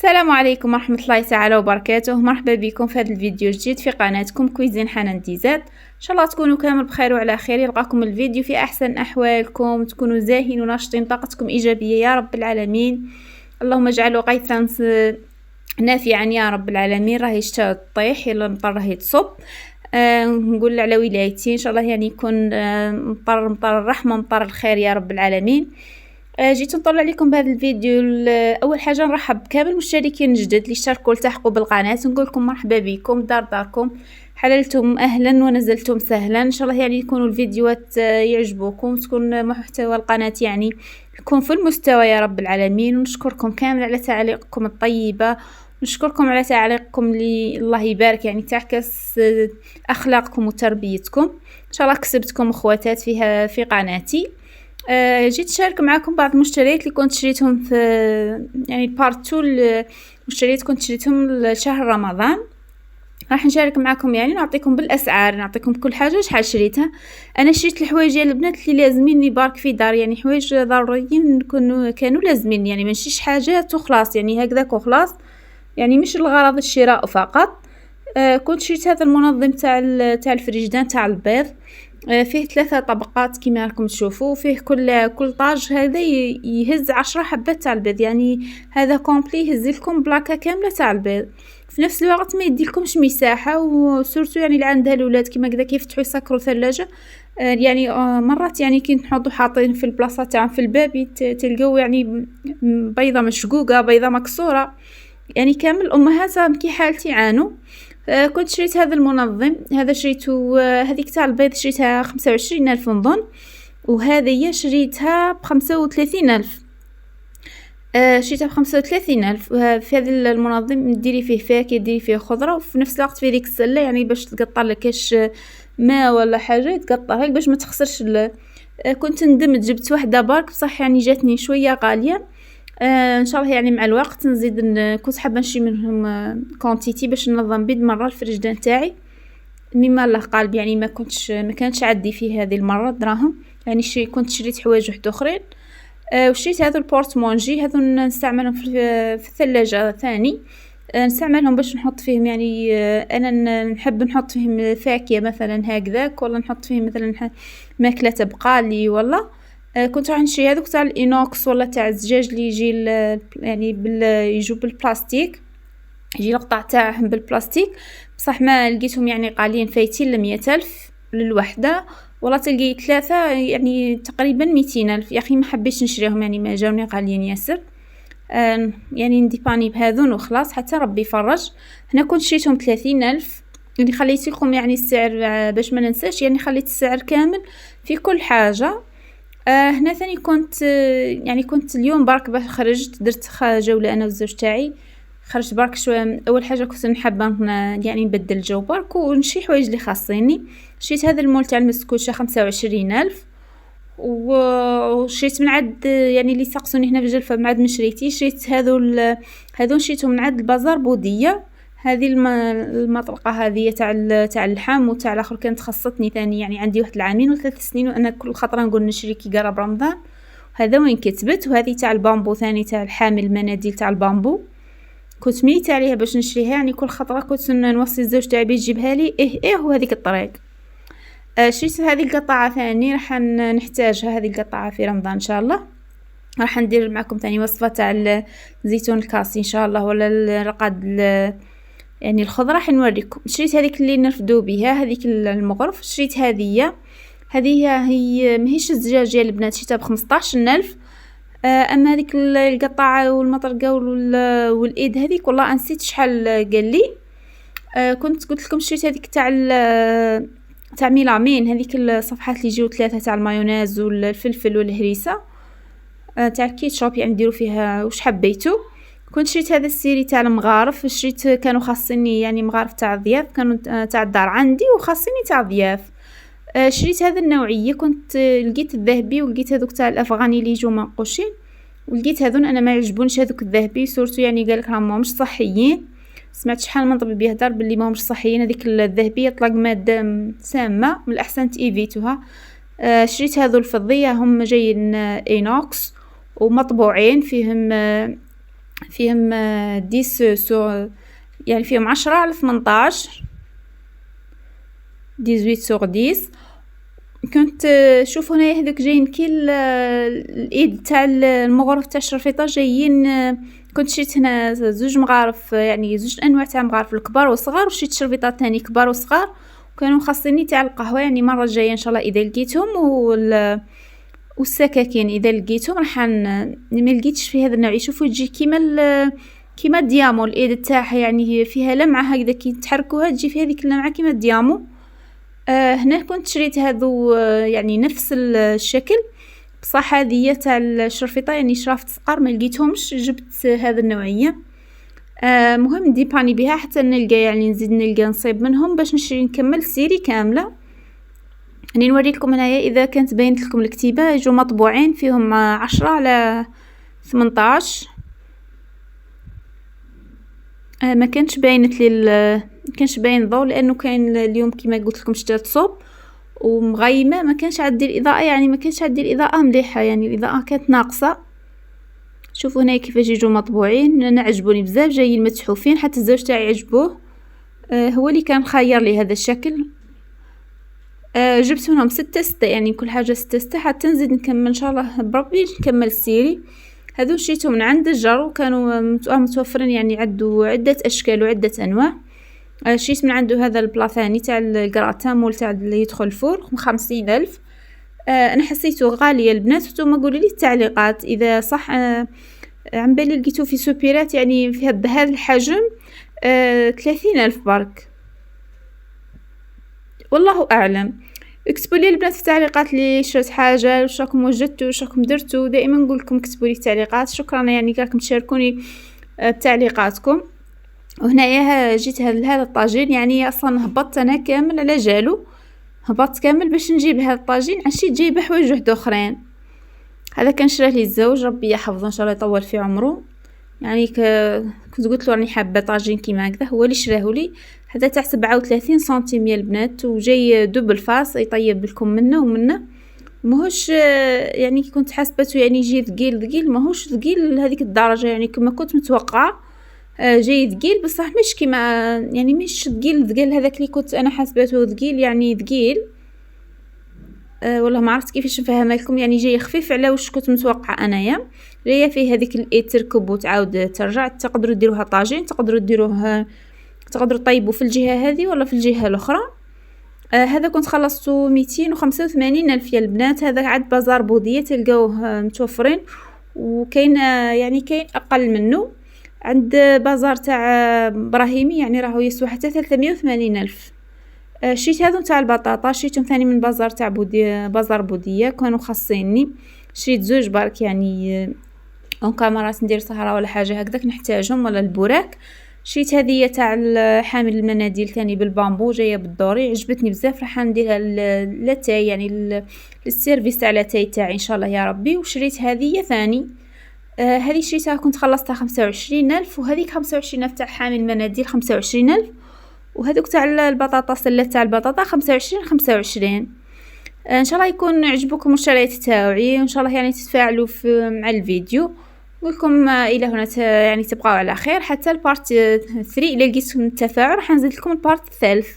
السلام عليكم ورحمة الله تعالى وبركاته. مرحبا بكم في هذا الفيديو الجديد في قناتكم كويزين حنان ديزات. ان شاء الله تكونوا كامل بخير وعلى خير. يلقاكم الفيديو في احسن احوالكم، تكونوا زاهين وناشطين، طاقتكم ايجابية يا رب العالمين. اللهم اجعله غيثا نافعا يا رب العالمين. راهي الشتاء طيح، يلا المطر راهي تصب. نقول على ولايتي ان شاء الله يعني يكون مطر الرحمة، مطر الخير يا رب العالمين. جيت نطلع عليكم بهذا الفيديو. اول حاجه نرحب بكامل المشتركين الجدد اللي اشتركوا والتحقوا بالقناه، نقول لكم مرحبا بكم داركم، حللتم اهلا ونزلتم سهلا. ان شاء الله يعني يكونوا الفيديوهات يعجبوكم، تكون محتوى القناه يعني يكون في المستوى يا رب العالمين. ونشكركم كامل على تعليقكم الطيبه، نشكركم على تعليقكم اللي الله يبارك يعني تعكس اخلاقكم وتربيتكم. ان شاء الله كسبتكم اخواتات فيها في قناتي. جيت نشارك معكم بعض المشتريات اللي كنت شريتهم في يعني بارت 2. المشتريات كنت شريتهم لشهر رمضان. راح نشارك معكم يعني نعطيكم بالاسعار، نعطيكم كل حاجه شحال شريتها. انا شريت الحوايج ديال البنات اللي لازميني بارك في دار، يعني حوايج ضروريين كانوا لازمين، يعني ماشيش حاجات وخلاص يعني هكذاك وخلاص، يعني مش الغرض الشراء فقط. كنت شريت هذا المنظم تاع الفريجدان تاع البيض. فيه 3 طبقات كما راكم تشوفوا، فيه كل طاج هذا يهز 10 حبات تاع البيض، يعني هذا كومبلي يهز لكم بلاكه كامله تاع البيض. في نفس الوقت ما يديلكمش مساحه، وسورتو يعني اللي عندها الاولاد كما كذا يفتحوا يسكروا ثلاجه. يعني مرات يعني كي نحطوا حاطين في البلاصه تاعهم في الباب تلقاو يعني بيضه مشقوقه، بيضه مكسوره، يعني كامل الامهات كي حالتي يعانوا. كنت شريت هذا المنظم، هذا شريته هذيك تاع البيض شريتها 25,000 نظن، وهذه شريتها ب35,000. شريتها ب35,000. في هذا المنظم ديري فيه فاكهه، ديري فيه خضره، وفي نفس الوقت في ديك السله يعني باش تقطر لك كاش ماء ولا حاجه تقطرها باش ما تخسرش. كنت ندمت جبت واحده برك بصح يعني جاتني شويه غاليه. ان شاء الله يعني مع الوقت نزيد كنت حابه نشري منهم كونتيتي باش ننظم بيد مره الفريجدان تاعي مما الله قلب، يعني ما كانتش عندي فيه هذه المره دراهم، يعني كنت شريت حوايج واحد اخرين. وشريت هذا البورتمونجي، هذو نستعملهم في الثلاجه ثاني. نستعملهم باش نحط فيهم يعني انا نحب نحط فيهم فاكهه مثلا هكذاك، ولا نحط فيهم مثلا ماكله تبقى لي، ولا كنت راح نشري هذوك تاع الانوكس ولا تاع الزجاج اللي يجي يعني يجوا بالبلاستيك، يجي القطع تاعهم بالبلاستيك، بصح ما لقيتهم يعني غاليين فايتين 100,000 للوحده، ولا تلقي 3 يعني تقريبا 200,000. يا اخي ما حبيتش نشريهم، يعني ما جاوني غاليين ياسر. يعني نديباني بهذون وخلاص حتى ربي يفرج. هنا كنت شريتهم 30,000، يعني خليت لكم يعني السعر باش ما ننساش، يعني خليت السعر كامل في كل حاجه. هنا ثاني كنت اليوم برك باش خرجت درت جوله انا والزوج تاعي، خرجت برك شويه. اول حاجه كنت نحب يعني نبدل الجو برك ونشري حوايج اللي خاصيني. شريت هذا المول تاع المسكوشه 25,000، وشريت من عند يعني اللي سقسوني هنا في جلفه من عند مشريتي، شريت هذو شريتهم من عند البازار بوديه. هذه المطرقه هذه تاع اللحم، وتاع الاخر كانت خصتني ثاني، يعني عندي 1 عام و3 سنين وانا كل خطره نقول نشري كي قرب رمضان. هذا وين كتبت. وهذه تاع البامبو ثاني، تاع الحامل المناديل تاع البامبو، كنت ميت عليها باش نشريها، يعني كل خطره كنت نوصي الزوج تاعي باش يجيبها لي وهذيك الطريق. شريت هذه القطعه ثاني راح نحتاجها، هذه القطعه في رمضان ان شاء الله. راح ندير معكم ثاني وصفه تاع الزيتون الكاسي ان شاء الله، ولا الرقاد يعني الخضره راح نوريكم. شريت هذيك اللي نرفدو بها، هذيك المغرف. شريت هذه هي ماهيش الزجاج ديال البنات، شريتها ب15,000. اما هذيك القطعه والمطرقه والايد هذيك والله نسيت شحال قال لي. كنت قلت لكم شريت هذيك تاع ميلامين، هذيك الصفحات اللي يجيو 3 تاع المايونيز والفلفل والهريسه تاع الكيتشوب، يعني نديروا فيها واش حبيتو. كنت شريت هذا السيري تاع المغارف، شريت كانوا خاصيني يعني مغارف تاع الضياف، كانوا تاع الدار عندي وخاصيني تاع الضياف. شريت هذا النوعيه، كنت لقيت الذهبي ولقيت هذوك تاع الافغاني اللي يجوا منقوشين، ولقيت هذون انا ما يعجبونيش هذوك الذهبي سورتو، يعني قالك راهم مش صحيين. سمعت شحال من طبيب يهدر باللي ما همش صحيين، هذيك الذهبيه طلق ماده سامه، من الاحسن تيفيتوها. شريت هذو الفضيه، هم جايين اينوكس ومطبوعين فيهم فيهم 10 سور، يعني فيهم 10 على 18، 18 سور 10. كنت شوف هنايا هذوك جايين كي الايد تاع المغرف تاع الشرفيطه جايين. كنت شريت هنا زوج مغارف، يعني زوج انواع تاع مغارف، الكبار والصغار، وشريت شرفيطات ثاني كبار وصغار، وكانوا خاصيني تاع القهوه. يعني المره الجايه ان شاء الله اذا لقيتهم والسكاكين اذا لقيتهم راح ما لقيتش في هذا النوع. يشوفوا تجي كيما الديامو، الايد تاعها يعني هي فيها لمعه هكذا، كي تحركوها تجي في هذيك اللمعه كيما الديامو. هنا كنت شريت هذو يعني نفس الشكل، بصح هذه تاع الشرفيطه يعني شرافت صقر ما لقيتهمش، جبت هذا النوعيه. مهم ديباني بها حتى نلقى، يعني نزيد نلقى نصيب منهم باش نشري نكمل السيري كامله. راني نوري لكم هنايا اذا كانت باينت لكم الكتيبه، يجوا مطبوعين فيهم 10 على 18. ما كانش باينت لي كانش باين الضوء، لانه كاين اليوم كما قلت لكم شتات صوب ومغيمه، ما كانش عندي الاضاءه، يعني ما كانش عندي الاضاءه مليحه، يعني الاضاءه كانت ناقصه. شوفوا هنا كيفاش يجوا مطبوعين، انا عجبوني بزاف، جايين متحوفين، حتى الزوج تاعي عجبوه. هو اللي كان خير لي هذا الشكل. جبت منهم 6 يعني كل حاجه 6 حتى نزيد نكمل ان شاء الله بربي نكمل السيري. هذو شريتهم من عند الجرو، كانوا متوفرين، يعني عدة اشكال وعدة انواع. شريت من عنده هذا البلاثاني تاع الكراتان مول تاع اللي يدخل الفور ب50,000. انا حسيته غالي البنات، وانتم قولوا لي التعليقات اذا صح. عم بالي لقيتو في سوبيرات يعني فيها بهذا الحجم 30,000 برك، والله اعلم. اكتبوا لي البنات في التعليقات لي شريت حاجه، واش راكم وجدتوا، واش راكم درتوا. دائما نقول لكم كتبوا لي التعليقات، شكرا يعني راكم تشاركوني بتعليقاتكم. وهنايا جيت هذا الطاجين، يعني اصلا هبطت انا كامل على جالو، هبطت كامل باش نجيب هذا الطاجين، عشيت جايبه حوايج واحد اخرين. هذا كان شراه لي الزوج، ربي يحفظه ان شاء الله يطول في عمره. يعني كنت قلت له راني حابه طاجين كيما هكذا، هو اللي شراه لي. هذا تاع 37 سنتيم يا البنات، وجاي دوبل فاس، يطيب لكم منه ومنه. ماهوش يعني كنت حاسبته يعني يجي ثقيل، ماهوش ثقيل لهذيك الدرجه، يعني كما كنت متوقعه. جاي ثقيل بصح مش كيما، يعني مش ثقيل هذاك اللي كنت انا حاسبته ثقيل، يعني ثقيل. والله ما عرفت كيفاش نفهمها لكم، يعني جاي خفيف على واش كنت متوقعه انايا. جايه فيه هذيك الايد تركب وتعاود ترجع، تقدروا ديروها طاجين، تقدروا تطيبوا في الجهه هذه ولا في الجهه الاخرى. هذا كنت خلصته 285,000 يا البنات. هذا عاد بازار بوديه تلقاوه متوفرين، وكاين يعني كاين اقل منه عند بازار تاع ابراهيمي، يعني راهو يسوى حتى 380,000. شريت هذو تاع البطاطا، شريتهم ثاني من بازار تاع بازار بوديه، كانوا خاصيني. شريت زوج برك، يعني اون كاميرات ندير سهره ولا حاجه هكذاك نحتاجهم، ولا البوراك. شريت هذه تاع حامل المناديل ثاني بالبامبو، جايه بالدوري، عجبتني بزاف، راح نديرها للتاي، يعني للسيرفيس تاع لاتاي تاعي ان شاء الله يا ربي. وشريت هذه ثاني، هذه شريتها كنت خلصتها 25,000، وهذيك 25,000 تاع حامل المناديل 25,000، وهذوك تاع البطاطا سله تاع البطاطا 25. ان شاء الله يكون عجبكم الشرايط تاعي، وان شاء الله يعني تتفاعلوا مع الفيديو. نقول لكم الى هنا يعني تبقاو على خير حتى البارت 3. الا لقيتكم التفاعل راح نزيد لكم البارت الثالث.